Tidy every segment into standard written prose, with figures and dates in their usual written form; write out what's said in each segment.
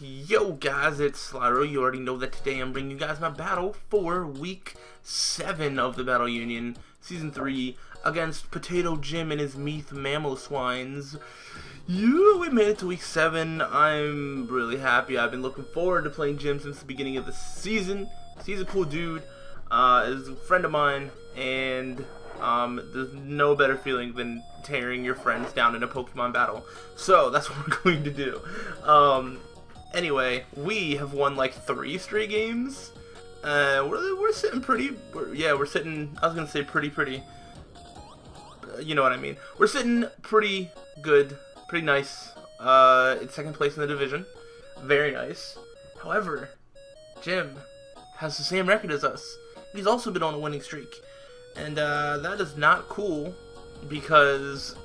Yo guys, it's slyroh. You already know that today I'm bringing you guys my battle for week 7 of the Battle Union, season 3, against Potato Jim and his Meath Mamoswines. Yeah, we made it to week 7. I'm really happy. I've been looking forward to playing Jim since the beginning of the season. He's a cool dude. Is a friend of mine, and there's no better feeling than tearing your friends down in a Pokemon battle. So that's what we're going to do. Anyway, we have won like 3 straight games. We're sitting pretty. We're sitting. I was gonna say pretty. You know what I mean. We're sitting pretty good, pretty nice. It's second place in the division. Very nice. However, Jim has the same record as us. He's also been on a winning streak, and that is not cool because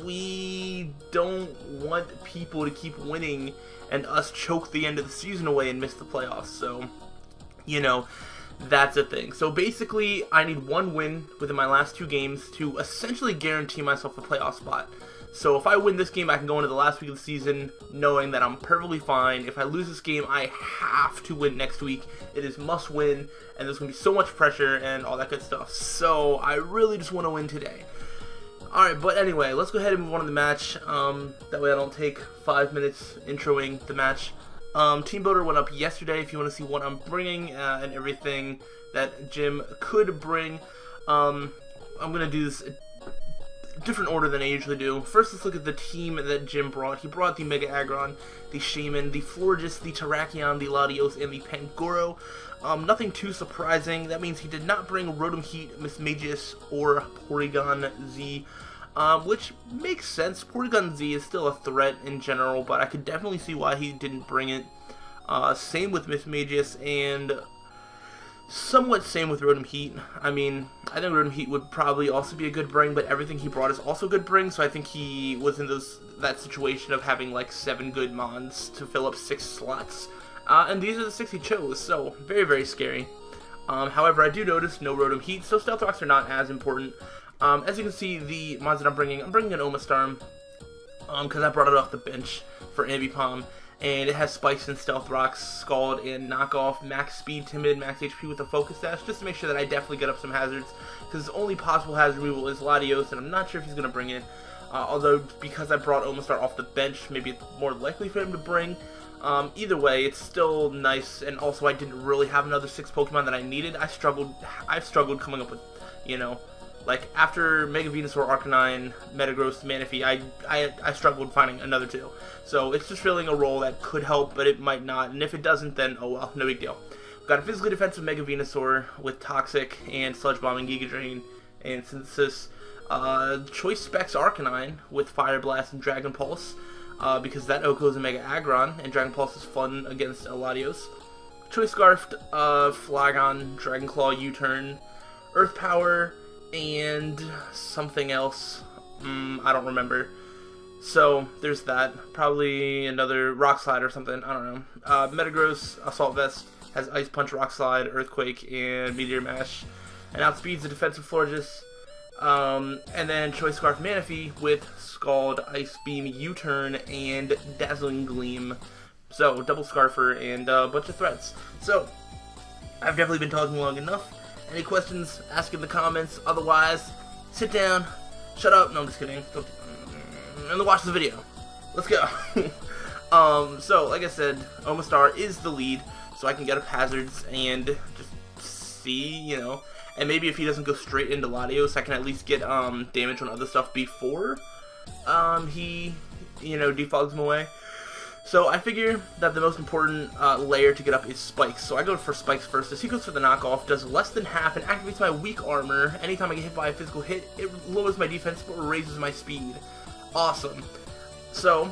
we don't want people to keep winning and us choke the end of the season away and miss the playoffs. So, you know, that's a thing. So basically, I need 1 win within my last 2 games to essentially guarantee myself a playoff spot. So if I win this game, I can go into the last week of the season knowing that I'm perfectly fine. If I lose this game, I have to win next week. It is must win, and there's going to be so much pressure and all that good stuff. So I really just want to win today. Alright, but anyway, let's go ahead and move on to the match. That way I don't take 5 minutes introing the match. Team Builder went up yesterday if you want to see what I'm bringing and everything that Jim could bring. I'm going to do this different order than I usually do. First, let's look at the team that Jim brought. He brought the Mega Aggron, the Shaman, the Florges, the Terrakion, the Latios, and the Pangoro. Nothing too surprising. That means he did not bring Rotom Heat, Mismagius, or Porygon Z, which makes sense. Porygon Z is still a threat in general, but I could definitely see why he didn't bring it. Same with Mismagius, and somewhat same with Rotom Heat. I mean, I think Rotom Heat would probably also be a good bring, but everything he brought is also good bring, so I think he was in that situation of having like 7 good mons to fill up 6 slots. And these are the 6 he chose, so very, very scary. However, I do notice no Rotom Heat, so Stealth Rocks are not as important. As you can see, the mods that I'm bringing an Omastar, because I brought it off the bench for Ambipom, and it has Spikes and Stealth Rocks, Scald, and Knockoff, Max Speed, Timid, Max HP with a Focus Dash, just to make sure that I definitely get up some hazards, because the only possible hazard removal is Latios, and I'm not sure if he's going to bring it. Although, because I brought Omastar off the bench, maybe it's more likely for him to bring. Either way, it's still nice, and also I didn't really have another 6 Pokemon that I needed. I've struggled coming up with, you know, like, after Mega Venusaur, Arcanine, Metagross, Manaphy, I struggled finding another 2. So it's just filling a role that could help, but it might not, and if it doesn't, then oh well, no big deal. Got a physically defensive Mega Venusaur with Toxic and Sludge Bomb and Giga Drain and Synthesis. Choice Specs Arcanine with Fire Blast and Dragon Pulse. Because that Oko is a Mega Aggron, and Dragon Pulse is fun against Latios. Choice Scarfed, Flagon, Dragon Claw, U-Turn, Earth Power, and something else. I don't remember. So, there's that. Probably another Rock Slide or something. I don't know. Metagross, Assault Vest, has Ice Punch, Rock Slide, Earthquake, and Meteor Mash. And outspeeds the defensive Florges. And then Choice Scarf Manaphy with Scald, Ice Beam, U-Turn, and Dazzling Gleam. So, double Scarfer and a bunch of threats. So, I've definitely been talking long enough. Any questions, ask in the comments. Otherwise, sit down, shut up. No, I'm just kidding. And watch the video. Let's go. So, like I said, Omastar is the lead, so I can get up hazards and just see, you know. And maybe if he doesn't go straight into Latios, I can at least get damage on other stuff before he, you know, defogs him away. So I figure that the most important layer to get up is Spikes. So I go for Spikes first. As he goes for the knockoff, does less than half and activates my weak armor. Anytime I get hit by a physical hit, it lowers my defense but raises my speed. Awesome. So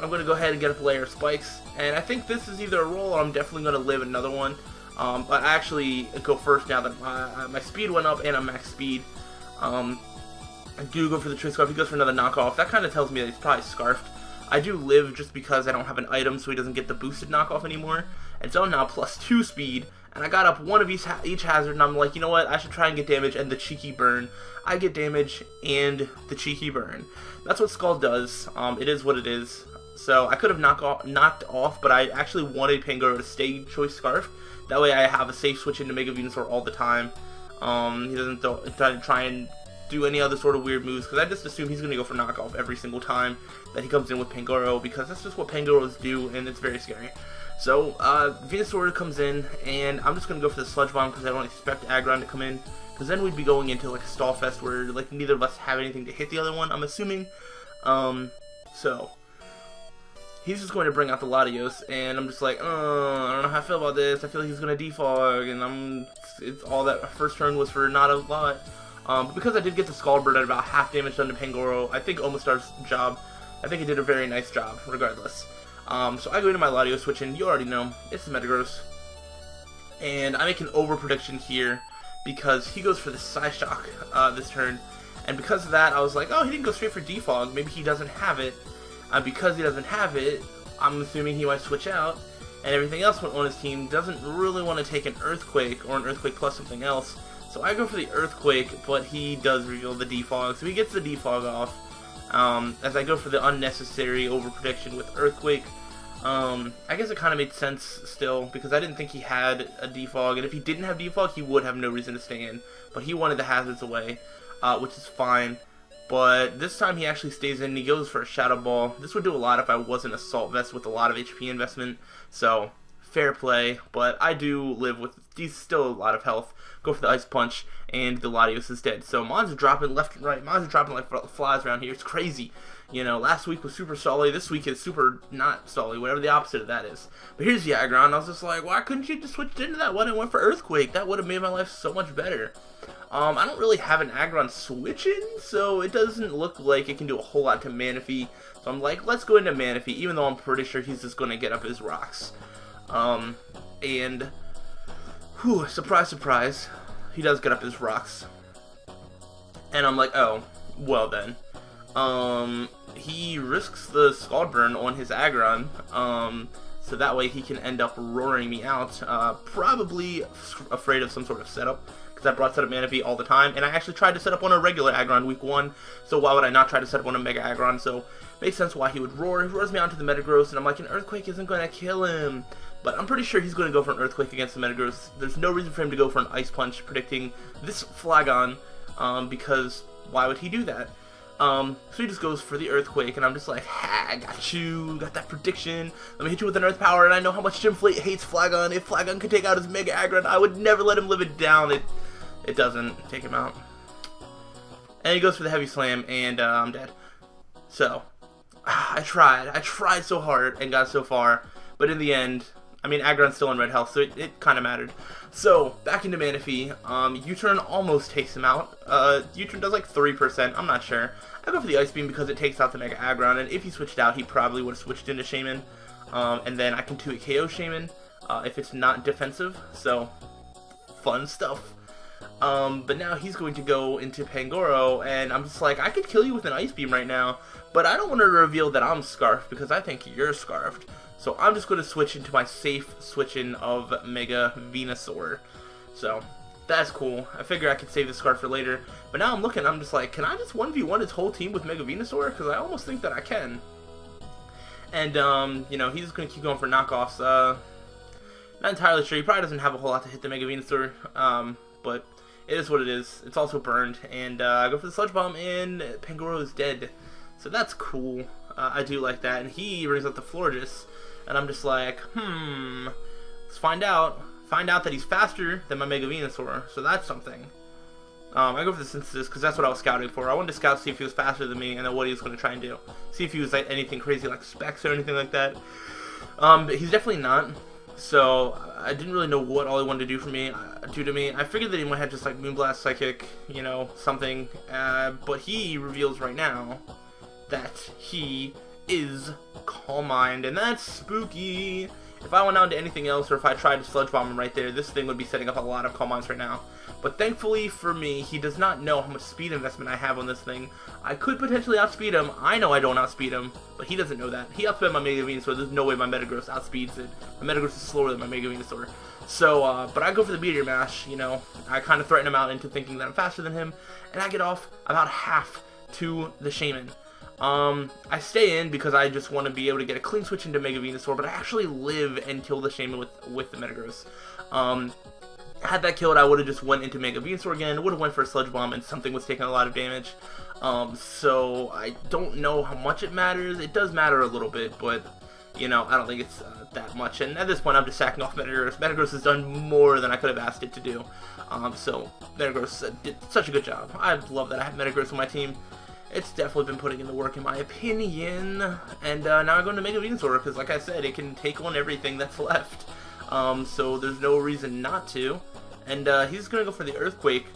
I'm going to go ahead and get up a layer of Spikes. And I think this is either a roll or I'm definitely going to live another one. But I actually go first now that my speed went up and I'm max speed. I do go for the Choice Scarf. He goes for another knockoff. That kind of tells me that he's probably Scarfed. I do live just because I don't have an item, so he doesn't get the boosted knockoff anymore. And so now plus 2 speed, and I got up one of each hazard, and I'm like, you know what, I should try and get damage and the cheeky burn. I get damage and the cheeky burn. That's what Skull does. It is what it is. So I could have knocked off, but I actually wanted Pangoro to stay Choice Scarf. That way I have a safe switch into Mega Venusaur all the time. He doesn't try and do any other sort of weird moves, because I just assume he's going to go for knockoff every single time that he comes in with Pangoro, because that's just what Pangoros do, and it's very scary. So, Venusaur comes in, and I'm just going to go for the Sludge Bomb, because I don't expect Aggron to come in, because then we'd be going into, like, a stall fest where, like, neither of us have anything to hit the other one, I'm assuming. So, he's just going to bring out the Latios, and I'm just like, I don't know how I feel about this. I feel like he's going to defog, and it's all that first turn was for not a lot. But because I did get the Scald Bird at about half damage done to Pangoro, I think Omastar's job, I think he did a very nice job, regardless. So I go into my Latios switch, and you already know, it's the Metagross. And I make an over prediction here, because he goes for the Psyshock this turn. And because of that, I was like, oh, he didn't go straight for defog, maybe he doesn't have it. Because he doesn't have it, I'm assuming he might switch out, and everything else on his team doesn't really want to take an Earthquake, or an Earthquake plus something else. So I go for the Earthquake, but he does reveal the defog, so he gets the defog off. As I go for the unnecessary over-prediction with Earthquake, I guess it kind of made sense still, because I didn't think he had a defog, and if he didn't have defog, he would have no reason to stay in. But he wanted the hazards away, which is fine. But this time he actually stays in, and he goes for a Shadow Ball. This would do a lot if I wasn't Assault Vest with a lot of HP investment, so fair play. But I do live with, he's still a lot of health. Go for the Ice Punch, and the Latios is dead. So Mons are dropping left and right. Mons are dropping like flies around here. It's crazy. You know, last week was super solly. This week is super not solly, whatever the opposite of that is. But here's the Aggron. I was just like, why couldn't you just switch into that one and went for Earthquake? That would have made my life so much better. I don't really have an Aggron switching, so it doesn't look like it can do a whole lot to Manaphy. So I'm like, let's go into Manaphy, even though I'm pretty sure he's just going to get up his rocks. And, whew, surprise, surprise, he does get up his rocks. And I'm like, oh, well then. He risks the Scald Burn on his Aggron, so that way he can end up roaring me out, probably afraid of some sort of setup, because I brought setup Manaphy all the time, and I actually tried to set up on a regular Aggron week 1, so why would I not try to set up on a Mega Aggron? So, makes sense why he would roar. He roars me out to the Metagross, and I'm like, an Earthquake isn't going to kill him, but I'm pretty sure he's going to go for an Earthquake against the Metagross. There's no reason for him to go for an Ice Punch, predicting this Flagon, because why would he do that? So he just goes for the Earthquake, and I'm just like, ha, I got you, got that prediction, let me hit you with an Earth Power, and I know how much Jim Flate hates Flagon. If Flagon could take out his Mega Aggron, I would never let him live it down. It doesn't take him out. And he goes for the Heavy Slam, and I'm dead. So, I tried so hard and got so far, but in the end, I mean, Aggron's still in red health, so it kind of mattered. So, back into Manaphy, U-Turn almost takes him out. U-Turn does like 3%, I'm not sure. I go for the Ice Beam because it takes out the Mega Aggron, and if he switched out, he probably would have switched into Shaman. And then I can 2-hit KO Shaman if it's not defensive, so fun stuff. But now he's going to go into Pangoro, and I'm just like, I could kill you with an Ice Beam right now, but I don't want to reveal that I'm Scarfed because I think you're Scarfed. So I'm just going to switch into my safe switch-in of Mega Venusaur. So that's cool. I figure I could save the Scarf for later. But now I'm looking, I'm just like, can I just 1v1 his whole team with Mega Venusaur? Because I almost think that I can. And, you know, he's just going to keep going for knockoffs. Not entirely sure. He probably doesn't have a whole lot to hit the Mega Venusaur. But it is what it is. It's also burned. And I go for the Sludge Bomb, and Pangoro is dead. So that's cool. I do like that. And he brings up the Florges. And I'm just like, let's find out. Find out that he's faster than my Mega Venusaur. So that's something. I go for the Synthesis because that's what I was scouting for. I wanted to scout, see if he was faster than me, and then what he was going to try and do. See if he was like anything crazy like Specs or anything like that. But he's definitely not. So I didn't really know what all he wanted to do to me. I figured that he might have just like Moonblast, Psychic, you know, something. But he reveals right now that he is Calm Mind, and that's spooky. If I went on to anything else, or if I tried to Sludge Bomb him right there, this thing would be setting up a lot of Calm Minds right now. But thankfully for me, he does not know how much speed investment I have on this thing. I could potentially outspeed him. I know I don't outspeed him, but he doesn't know that. He outsped my Mega Venusaur. There's no way my Metagross outspeeds it. My Metagross is slower than my Mega Venusaur. So, but I go for the Meteor Mash, you know. I kind of threaten him out into thinking that I'm faster than him, and I get off about half to the Shaman. I stay in because I just want to be able to get a clean switch into Mega Venusaur, but I actually live and kill the Shaman with the Metagross. Had that killed, I would have just went into Mega Venusaur again, would have went for a Sludge Bomb, and something was taking a lot of damage. So I don't know how much it matters. It does matter a little bit, but, you know, I don't think it's that much. And at this point, I'm just sacking off Metagross. Metagross has done more than I could have asked it to do. So Metagross did such a good job. I love that I have Metagross on my team. It's definitely been putting in the work, in my opinion. And now I'm going to Mega Venusaur, because like I said, it can take on everything that's left. So there's no reason not to. And he's going to go for the Earthquake.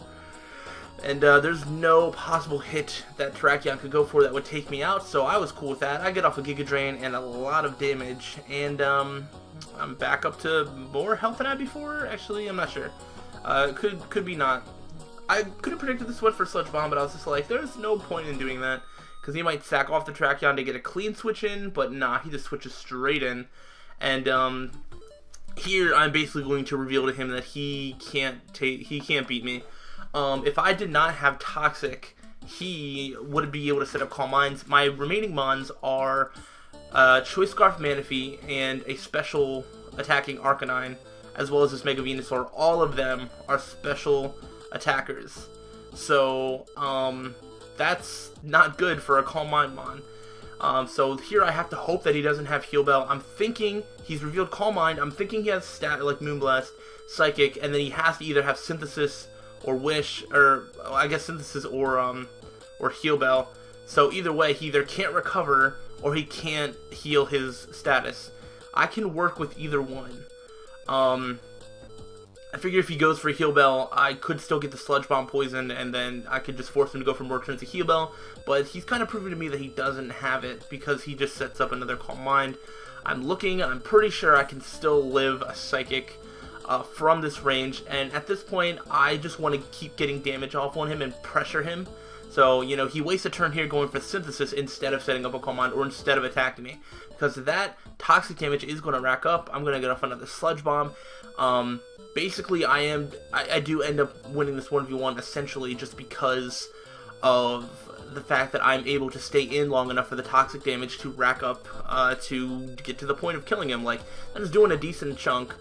And there's no possible hit that Terrakion could go for that would take me out, so I was cool with that. I get off a Giga Drain and a lot of damage, and I'm back up to more health than I had before. Actually, I'm not sure. Could be not. I could have predicted this one for Sludge Bomb, but I was just like, there's no point in doing that, because he might sack off the Terrakion to get a clean switch in, but nah, he just switches straight in. And here I'm basically going to reveal to him that he can't beat me. If I did not have Toxic, he would be able to set up Calm Minds. My remaining Mons are Choice Scarf Manaphy and a special attacking Arcanine, as well as this Mega Venusaur. All of them are special attackers. So, that's not good for a Calm Mind Mon. So here I have to hope that he doesn't have Heal Bell. I'm thinking he's revealed Calm Mind. I'm thinking he has stat like Moonblast, Psychic, and then he has to either have Synthesis or Wish, or I guess Synthesis or Heal Bell. So either way, he either can't recover or he can't heal his status. I can work with either one. I figure if he goes for Heal Bell, I could still get the Sludge Bomb poisoned, and then I could just force him to go for more turns to Heal Bell. But he's kind of proven to me that he doesn't have it because he just sets up another Calm Mind. I'm looking, I'm pretty sure I can still live a Psychic from this range, and at this point I just want to keep getting damage off on him and pressure him. So, you know, he wastes a turn here going for Synthesis instead of setting up a Calm Mind or instead of attacking me, because that toxic damage is going to rack up. I'm going to get off another Sludge Bomb. Basically I do end up winning this 1v1 essentially just because of the fact that I'm able to stay in long enough for the toxic damage to rack up to get to the point of killing him. Like, I'm just doing a decent chunk.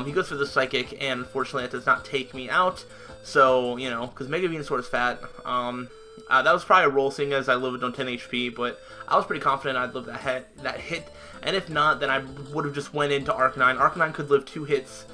He goes for the Psychic, and unfortunately that does not take me out. So, you know, because Mega Venusaur is fat. That was probably a roll, seeing as I lived on 10 HP, but I was pretty confident I'd live that hit. And if not, then I would have just went into Arcanine. Arcanine could live 2 hits.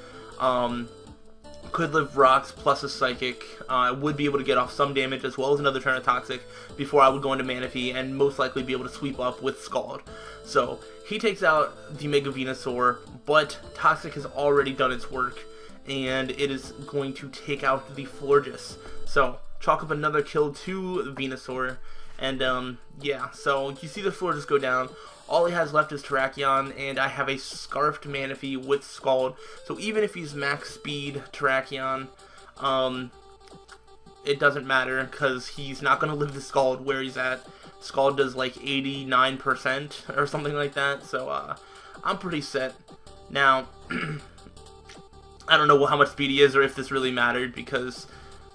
Could live Rocks plus a Psychic. I would be able to get off some damage as well as another turn of Toxic before I would go into Manaphy and most likely be able to sweep up with Scald. So he takes out the Mega Venusaur, but Toxic has already done its work, and it is going to take out the Florges. So chalk up another kill to the Venusaur, and yeah, so you see the Florges go down. All he has left is Terrakion, and I have a Scarfed Manaphy with Scald. So even if he's max speed Terrakion, it doesn't matter, because he's not going to live the Scald where he's at. Scald does like 89% or something like that, so I'm pretty set. Now, I don't know how much speed he is or if this really mattered, because,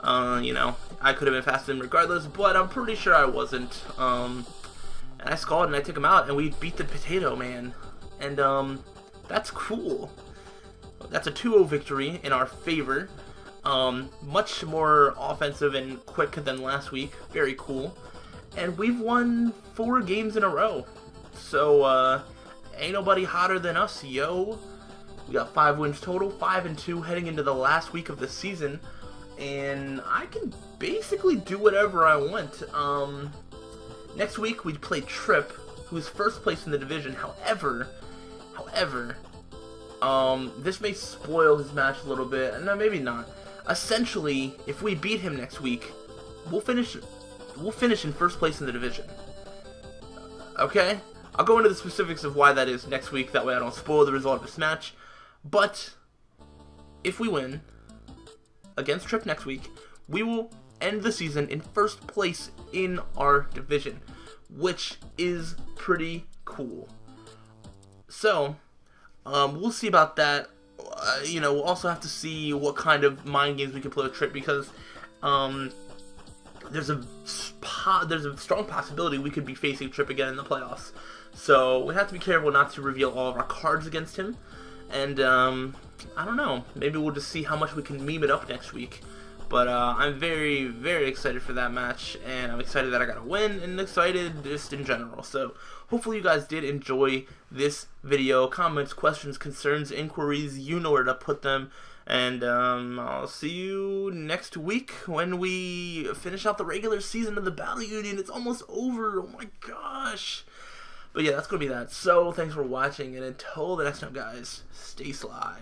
you know, I could have been faster than him regardless, but I'm pretty sure I wasn't. And I Scald and I took him out, and we beat the Potato Man. And that's cool. That's a 2-0 victory in our favor. Much more offensive and quick than last week. Very cool. And we've won 4 games in a row. So, ain't nobody hotter than us, yo. We got 5 wins total, 5-2 heading into the last week of the season. And I can basically do whatever I want. Next week we play Trip, who's first place in the division. However, this may spoil his match a little bit. No, maybe not. Essentially, if we beat him next week, we'll finish in first place in the division. Okay? I'll go into the specifics of why that is next week, that way I don't spoil the result of this match. But if we win against Trip next week, we will end the season in first place in our division, which is pretty cool. So, we'll see about that. You know, we'll also have to see what kind of mind games we can play with Trip, because there's a there's a strong possibility we could be facing Trip again in the playoffs. So we have to be careful not to reveal all of our cards against him. And I don't know, maybe we'll just see how much we can meme it up next week. But I'm very, very excited for that match, and I'm excited that I got a win, and excited just in general. So hopefully you guys did enjoy this video. Comments, questions, concerns, inquiries, you know where to put them. And I'll see you next week when we finish out the regular season of the Battle Union. It's almost over. Oh my gosh. But yeah, that's going to be that. So thanks for watching, and until the next time, guys, stay sly.